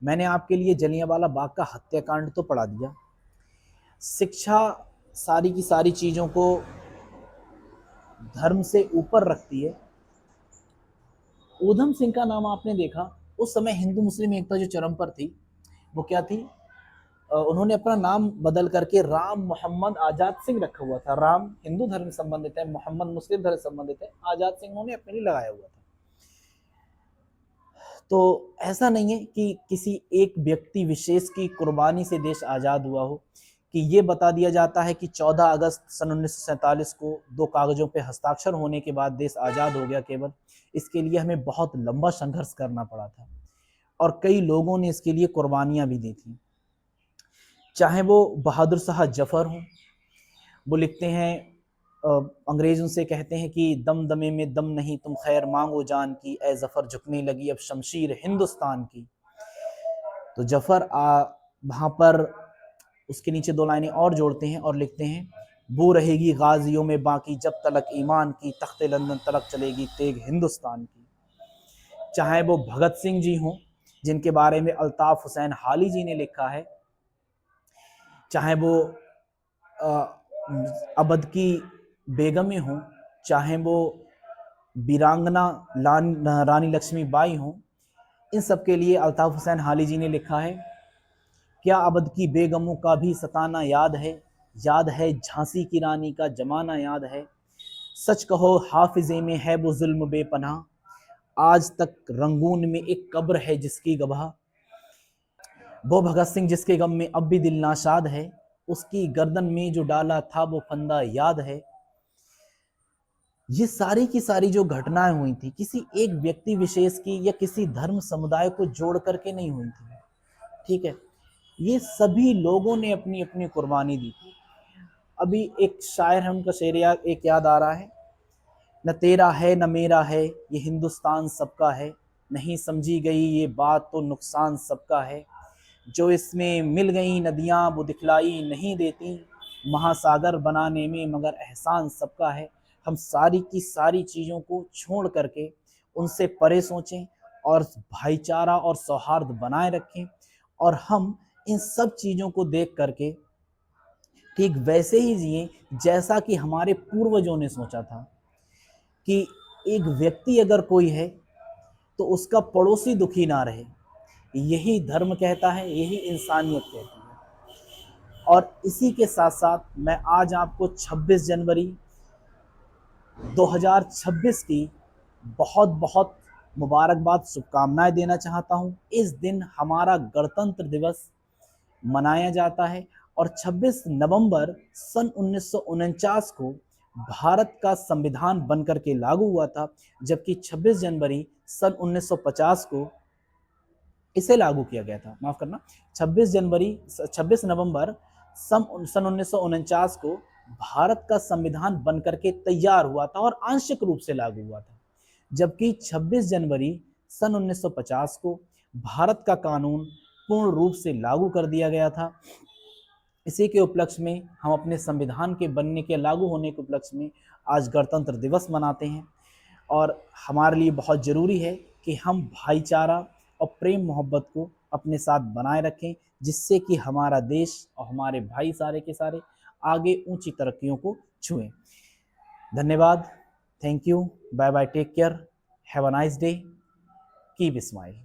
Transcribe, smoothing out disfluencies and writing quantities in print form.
मैंने आपके लिए जलियांवाला बाग का हत्याकांड तो पढ़ा दिया। शिक्षा सारी की सारी चीज़ों को धर्म से ऊपर रखती है। ऊधम सिंह का नाम आपने देखा, उस समय हिंदू मुस्लिम एकता जो चरम पर थी वो क्या थी? उन्होंने अपना नाम बदल करके राम मोहम्मद आजाद सिंह रखा हुआ था। राम हिंदू धर्म से संबंधित है, मोहम्मद मुस्लिम धर्म से संबंधित है, आजाद सिंह उन्होंने अपने लिए लगाया हुआ था। तो ऐसा नहीं है कि किसी एक व्यक्ति विशेष की कुर्बानी से देश आज़ाद हुआ हो, कि ये बता दिया जाता है कि 14 अगस्त सन 1947 को 2 कागज़ों पे हस्ताक्षर होने के बाद देश आज़ाद हो गया। केवल इसके लिए हमें बहुत लंबा संघर्ष करना पड़ा था और कई लोगों ने इसके लिए कुर्बानियां भी दी थी। चाहे वो बहादुर शाह जफर हों, वो लिखते हैं, अंग्रेज उनसे कहते हैं कि दम दमे में दम नहीं, तुम खैर मांगो जान की, ए जफर झुकने लगी अब शमशीर हिंदुस्तान की। तो जफर वहां पर उसके नीचे 2 लाइनें और जोड़ते हैं और लिखते हैं, वो रहेगी गाजियों में बाकी जब तलक ईमान की, तख्ते लंदन तलक चलेगी तेग हिंदुस्तान की। चाहे वो भगत सिंह जी हों, जिनके बारे में अल्ताफ हुसैन हाली जी ने लिखा है, चाहे वो अवध की बेगमें हों, चाहे वो वीरांगना रानी लक्ष्मीबाई हों, इन सब के लिए अल्ताफ हुसैन हाली जी ने लिखा है, क्या अवध की बेगमों का भी सताना याद है झांसी की रानी का जमाना याद है, सच कहो हाफिजे में है वो जुल्म बेपनाह, आज तक रंगून में एक कब्र है जिसकी गवाह, वो भगत सिंह जिसके गम में अब भी दिल नाशाद है, उसकी गर्दन में जो डाला था वो फंदा याद है। ये सारी की सारी जो घटनाएं हुई थी किसी एक व्यक्ति विशेष की या किसी धर्म समुदाय को जोड़ करके नहीं हुई थी, ठीक है? ये सभी लोगों ने अपनी अपनी कुर्बानी दी थी। अभी एक शायर है, उनका शेर एक याद आ रहा है, न तेरा है न मेरा है ये हिंदुस्तान सबका है, नहीं समझी गई ये बात तो नुकसान सबका है, जो इसमें मिल गई नदियां वो दिखलाई नहीं देती, महासागर बनाने में मगर एहसान सबका है। हम सारी की सारी चीज़ों को छोड़ करके उनसे परे सोचें और भाईचारा और सौहार्द बनाए रखें, और हम इन सब चीज़ों को देख करके ठीक वैसे ही जिए जैसा कि हमारे पूर्वजों ने सोचा था, कि एक व्यक्ति अगर कोई है तो उसका पड़ोसी दुखी ना रहे। यही धर्म कहता है, यही इंसानियत कहती है। और इसी के साथ साथ मैं आज आपको 26 जनवरी 2026 की बहुत बहुत मुबारकबाद, शुभकामनाएं देना चाहता हूं। इस दिन हमारा गणतंत्र दिवस मनाया जाता है और 26 नवंबर सन 1949 को भारत का संविधान बनकर के लागू हुआ था, जबकि 26 जनवरी सन 1950 को इसे लागू किया गया था। माफ करना, 26 नवंबर सन 1949 को भारत का संविधान बनकर के तैयार हुआ था और आंशिक रूप से लागू हुआ था, जबकि 26 जनवरी सन 1950 को भारत का कानून पूर्ण रूप से लागू कर दिया गया था। इसी के उपलक्ष्य में हम अपने संविधान के बनने के लागू होने के उपलक्ष्य में आज गणतंत्र दिवस मनाते हैं। और हमारे लिए बहुत ज़रूरी है कि हम भाईचारा और प्रेम मोहब्बत को अपने साथ बनाए रखें, जिससे कि हमारा देश और हमारे भाई सारे के सारे आगे ऊंची तरक्कियों को छुएं। धन्यवाद, thank you, bye bye, take care, have a nice day, keep smile.